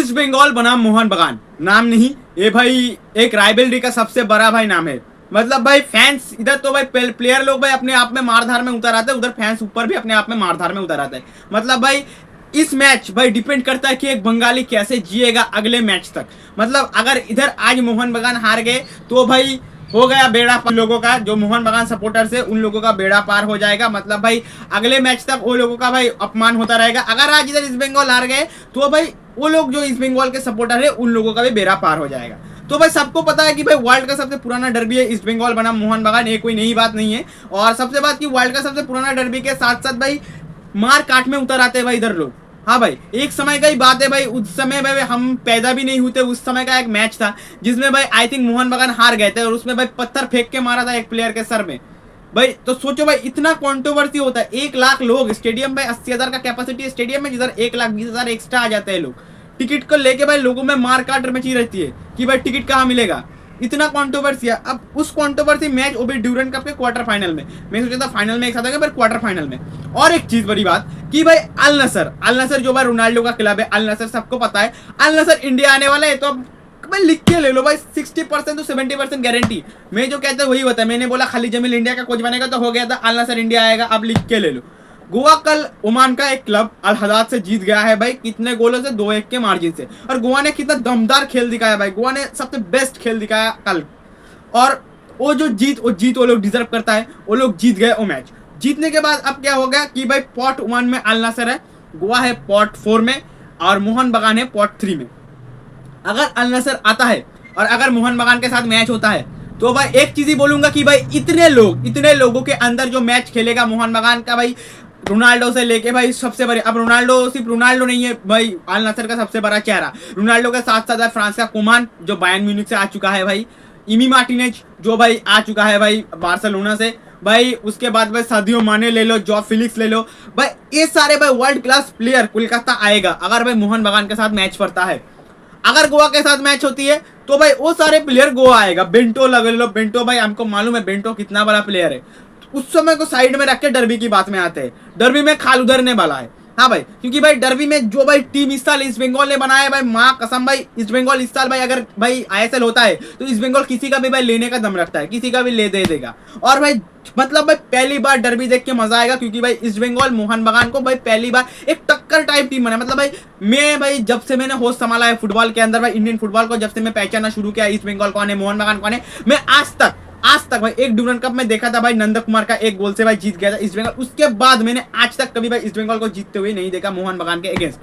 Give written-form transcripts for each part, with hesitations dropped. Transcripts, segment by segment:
East Bengal बनाम मोहन बगान, नाम नहीं ये भाई एक राइवलरी का सबसे बड़ा भाई नाम है। मतलब भाई फैंस इधर तो भाई प्लेयर लोग भाई अपने आप में मारधार में उतर आते हैं, उधर फैंस ऊपर भी अपने आप में मारधार में उतर आते हैं। मतलब भाई इस मैच भाई डिपेंड करता है कि एक बंगाली कैसे जिएगा अगले मैच तक। मतलब अगर इधर आज मोहन बगान हार गए तो भाई हो गया बेड़ा पार लोगों का, जो मोहन बगान सपोर्टर्स है उन लोगों का बेड़ा पार हो जाएगा। मतलब भाई अगले मैच तक वो लोगों का भाई अपमान होता रहेगा। अगर आज इधर ईस्ट बंगाल हार गए तो भाई वो लोग जो ईस्ट बंगाल के सपोर्टर है उन लोगों का भी बेड़ा पार हो जाएगा। तो भाई सबको पता है कि भाई वर्ल्ड का सबसे पुराना डर्बी है ईस्ट बंगाल बनाम मोहन बगान, ये कोई नई बात नहीं है। और सबसे बात की वर्ल्ड का सबसे पुराना डर्बी के साथ साथ भाई मार काट में उतर आते हैं भाई इधर लोग। हाँ भाई एक समय का ही बात है भाई, उस समय भाई हम पैदा भी नहीं हुए, उस समय का एक मैच था जिसमें भाई आई थिंक मोहन बगान हार गए थे और उसमें भाई पत्थर फेंक के मारा था एक प्लेयर के सर में भाई। तो सोचो भाई इतना कंट्रोवर्सी होता है, 1 लाख लोग स्टेडियम में, 80,000 का कैपेसिटी स्टेडियम में, जिधर 1,20,000 एक्स्ट्रा आ जाते हैं लोग टिकट को लेके भाई लोगों में मार काट मची रहती है कि भाई टिकट कहाँ मिलेगा। इतना कंट्रोवर्सी है। अब उस कंट्रोवर्सी मैच वो भी ड्यूरेंट कप के क्वार्टर फाइनल में, मैं सोचा था फाइनल में एक साथ आएगा पर क्वार्टर फाइनल में। और एक चीज बड़ी बात कि भाई अल नसर जो भाई रोनाल्डो का क्लब है, अल नसर सबको पता है अल नसर इंडिया आने वाला है। तो अब भाई लिख के ले लो भाई 60% तो 70% गारंटी। मैं जो कहता वही होता है, मैंने बोला खाली जमील इंडिया का कोच बनेगा तो हो गया था, अल नसर इंडिया आएगा, अब लिख के ले लो। गोवा कल ओमान का एक क्लब अल हदाद से जीत गया है भाई, कितने गोलों से, 2-1 के मार्जिन से। और गोवा ने कितना दमदार खेल दिखाया भाई, गोवा ने सबसे बेस्ट खेल दिखाया कल। और वो जीत वो लोग डिजर्व करता है, वो लोग जीत गए वो मैच। जीतने के बाद अब क्या हो गया कि भाई पॉट 1 में अल नसर है, गोवा है पॉट 4 में और मोहन बगान है पॉट 3 में। अगर अल नसर आता है और अगर मोहन बगान के साथ मैच होता है तो भाई एक चीज ही बोलूंगा कि भाई इतने लोगों के अंदर जो मैच खेलेगा मोहन बगान का भाई, रोनाल्डो से लेके भाई सबसे बड़े, अब रोनाल्डो सिर्फ रोनाल्डो नहीं है भाई, अल नसर का सबसे बड़ा चेहरा रोनाल्डो के साथ साथ फ्रांस का कोमान जो बायर्न म्यूनिख से आ चुका है भाई, इमी मार्टिनेज जो भाई आ चुका है भाई बार्सिलोना से भाई, उसके बाद भाई सादियो माने ले लो, जॉ फिलिक्स ले लो भाई, ये सारे भाई वर्ल्ड क्लास प्लेयर कोलकाता आएगा अगर भाई मोहन बगान के साथ मैच पड़ता है। अगर गोवा के साथ मैच होती है तो भाई वो सारे प्लेयर गोवा आएगा। बेंटो लगा लो, बेंटो भाई हमको मालूम है बेंटो कितना बड़ा प्लेयर है। उस समय को साइड में रख के डर्बी की बात में आते हैं, डर्बी में खाल उधरने वाला है। हाँ भाई क्योंकि भाई डर्बी में जो भाई टीम इस साल ईस्ट बंगाल ने बनाया है भाई, माँ कसम भाई ईस्ट बंगाल इस साल भाई अगर भाई आईएसएल होता है तो ईस्ट बंगाल किसी का भी भाई लेने का दम रखता है, किसी का भी ले दे देगा। और भाई मतलब भाई पहली बार डर्बी देख के मजा आएगा क्योंकि भाई ईस्ट बंगाल मोहन बगान को भाई पहली बार एक टक्कर टाइप टीम बना। मतलब भाई मैं भाई जब से मैंने होश संभाला है फुटबॉल के अंदर भाई, इंडियन फुटबॉल को जब से मैं पहचानना शुरू किया ईस्ट बंगाल कौन है मोहन बगान कौन है, मैं आज तक भाई एक ड्यूरेंट कप में देखा था भाई नंद कुमार का एक गोल से भाई जीत गया था ईस्ट बंगाल। उसके बाद मैंने आज तक कभी भाई ईस्ट बंगाल को जीतते हुए नहीं देखा मोहन बगान के अगेंस्ट।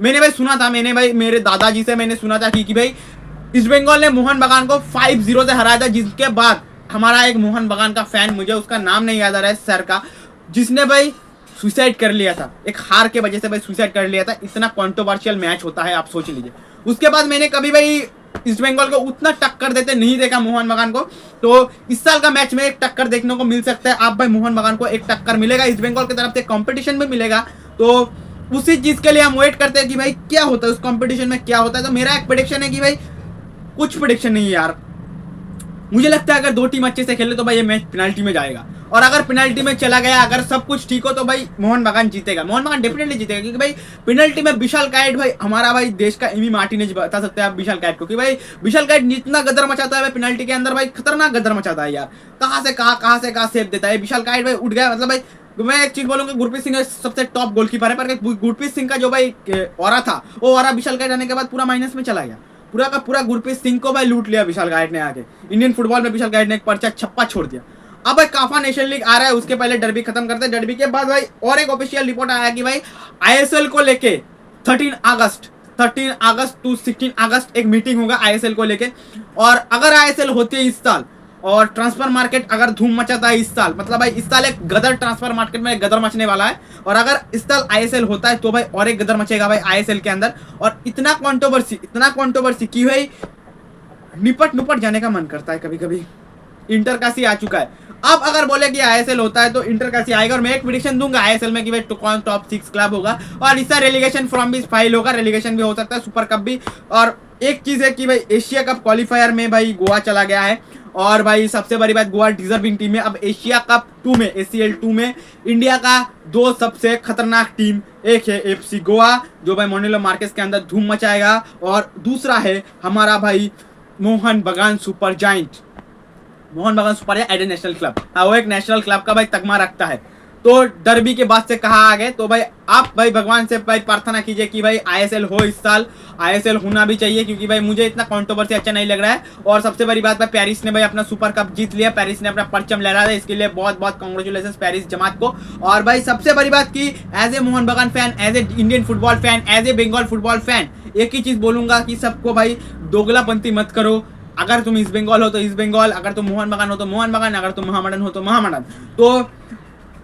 मैंने भाई सुना था, मैंने भाई मेरे दादाजी से मैंने सुना था कि भाई ईस्ट बंगाल ने मोहन बगान को 5-0 से हराया था, जिसके बाद हमारा एक मोहन बगान का फैन, मुझे उसका नाम नहीं याद आ रहा है सर का, जिसने भाई सुसाइड कर लिया था, एक हार के वजह से भाई सुसाइड कर लिया था। इतना कॉन्ट्रोवर्शियल मैच होता है आप सोच लीजिए। उसके बाद मैंने कभी भाई ईस्ट बंगाल को उतना टक्कर देते नहीं देखा मोहन बगान को। तो इस साल का मैच में एक टक्कर देखने को मिल सकता है। आप भाई मोहन बगान को एक टक्कर मिलेगा, ईस्ट बंगाल की तरफ से कंपटीशन में मिलेगा। तो उसी चीज के लिए हम वेट करते हैं कि भाई क्या होता है उस कंपटीशन में, क्या होता है। तो मेरा एक प्रेडिक्शन है कि भाई कुछ प्रेडिक्शन नहीं है यार, मुझे लगता है अगर 2 टीम अच्छे से खेले तो भाई ये मैच पेनल्टी में जाएगा। और अगर पेनल्टी में चला गया, अगर सब कुछ ठीक हो तो भाई मोहन बगान जीतेगा, मोहन बगान डेफिनेटली जीतेगा। क्योंकि भाई पेनल्टी में विशाल कायट भाई हमारा भाई देश का इमी मार्टिनेज बता सकते हैं आप विशाल कायट को, कि भाई विशाल कायट जितना गदर मचाता है भाई पेनल्टी के अंदर, भाई खतरनाक गदर मचाता है यार। कहाँ से कहाँ सेव देता है विशाल कायट भाई, उठ गया। मतलब भाई मैं एक चीज बोलूंगा, गुरप्रीत सिंह सबसे टॉप गोलकीपर है, पर गुरप्रीत सिंह का जो भाई ऑरा था वो ऑरा विशाल कायट आने के बाद पूरा माइनस में चला गया। पूरा का पूरा गुरप्रीत सिंह को भाई लूट लिया विशाल कायट ने आके। इंडियन फुटबॉल में विशाल कायट ने एक पर्चा छप्पा छोड़ दिया। अब भाई काफा नेशनल लीग आ रहा है, उसके पहले डर्बी खत्म करते हैं। डर्बी के बाद भाई और एक ऑफिशियल रिपोर्ट आया कि भाई आईएसएल को लेके 13 अगस्त टू 16 अगस्त एक मीटिंग होगा आईएसएल को लेके। और अगर आईएसएल होती है इस साल और ट्रांसफर मार्केट अगर धूम मचाता है इस साल, मतलब भाई इस साल एक गदर ट्रांसफर मार्केट में गदर मचने वाला है। और अगर इस साल आईएसएल होता है तो भाई और एक गदर मचेगा भाई आईएसएल के अंदर। और इतना कंट्रोवर्सी कि भाई निपट जाने का मन करता है कभी कभी। इंटर काशी आ चुका है, अब अगर बोले कि आईएसएल होता है तो इंटर काशी आएगा। और मैं एक प्रेडिक्शन दूंगा आईएसएल में कि भाई कौन टॉप 6 क्लब होगा। और इसका रेलीगेशन फॉर्म भी फाइल होगा, रेलीगेशन भी हो सकता है, सुपर कप भी। और एक चीज है कि भाई एशिया कप क्वालिफायर में भाई गोवा चला गया है और भाई सबसे बड़ी बात, गोवा डिजर्विंग टीम है। अब एशिया कप 2 में, ACL 2 में इंडिया का 2 सबसे खतरनाक टीम, एक है FC गोवा जो भाई मोनिलो मार्केस के अंदर धूम मचाएगा, और दूसरा है हमारा भाई Mohan Bagan super giant. Mohun Bagan super giant एडन नेशनल क्लब, हाँ वो एक नेशनल क्लब का भाई तगमा रखता है। तो डर्बी के बाद से कहा आ गए, तो भाई आप भाई भगवान से भाई प्रार्थना कीजिए कि भाई ISL हो इस साल, ISL होना भी चाहिए, क्योंकि भाई मुझे इतना कंट्रोवर्सी अच्छा नहीं लग रहा है। और सबसे बड़ी बात भाई, पेरिस ने भाई अपना सुपर कप जीत लिया, पेरिस ने अपना परचम लहराया, इसके लिए बहुत बहुत कांग्रेचुलेशन पेरिस जमात को। और भाई सबसे बड़ी बात की as a Mohun Bagan fan, as a Indian football fan, as a Bengal football fan, एक ही चीज बोलूंगा कि सबको भाई दोगलापंती मत करो। अगर तुम ईस्ट बंगाल हो तो ईस्ट बंगाल, अगर तुम मोहन बगान हो तो मोहन बगान, अगर तुम महामडन हो तो महामडन। तो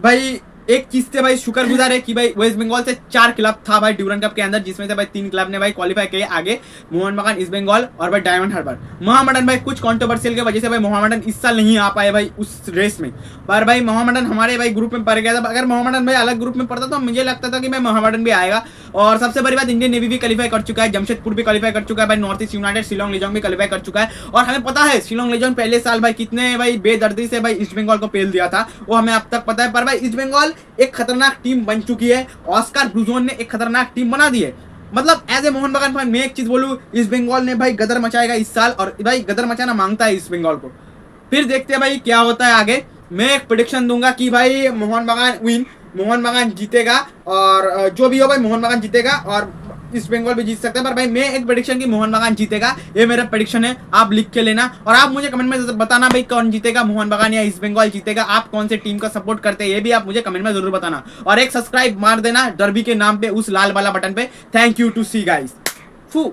भाई एक चीज से भाई शुक्रगुजार है कि भाई वेस्ट बंगाल से 4 क्लब था भाई ड्यूरंड कप के अंदर, जिसमें से भाई 3 क्लब ने भाई क्वालिफाई किए आगे, मोहन बगान, ईस्ट बंगाल और भाई डायमंड हार्बर। मोहम्मडन भाई कुछ कंट्रोवर्शियल की वजह से भाई मोहम्मडन इस साल नहीं आ पाए भाई उस रेस में, पर भाई मोहम्मडन हमारे भाई ग्रुप में पड़ गया था। अगर मोहम्मदन भाई अलग ग्रुप में पड़ता तो मुझे लगता था कि मैं मोहम्मडन भी आएगा। और सबसे बड़ी बात, इंडियन नेवी भी क्वालिफाई कर चुका है, जमशेदपुर भी क्वालिफाई कर चुका है भाई, नॉर्थ ईस्ट यूनाइटेड शिलोंग लेजोंग भी क्वालिफाई कर चुका है। और हमें पता है शिलोंग लेजोंग पहले साल भाई कितने भाई बेदर्दी से भाई ईस्ट बंगाल को पेल दिया था, वो हमें अब तक पता है। पर भाई ईस्ट बंगाल एक खतरनाक टीम बन चुकी है, ऑस्कर ब्रूजोन ने एक खतरनाक टीम बना दी है। मतलब as a Mohun Bagan fan मैं एक चीज बोलूं, ईस्ट बंगाल ने भाई गदर मचाएगा इस साल, और भाई गदर मचाना मांगता है ईस्ट बंगाल को। फिर देखते हैं भाई क्या होता है आगे। मैं एक प्रेडिक्शन दूंगा कि भाई मोहन बगान विन, मोहन बगान जीतेगा, और जो भी हो भाई मोहन बगान जीतेगा, और ईस्ट बंगाल भी जीत सकता है। पर भाई मैं एक प्रेडिक्शन की मोहन बगान जीतेगा, ये मेरा प्रेडिक्शन है, आप लिख के लेना। और आप मुझे कमेंट में बताना भाई कौन जीतेगा, मोहन बगान या ईस्ट बंगाल जीतेगा, आप कौन से टीम का सपोर्ट करते हैं ये भी आप मुझे कमेंट में जरूर बताना। और एक सब्सक्राइब मार देना डर्बी के नाम पे उस लाल वाला बटन पे। Thank you to see guys. फू।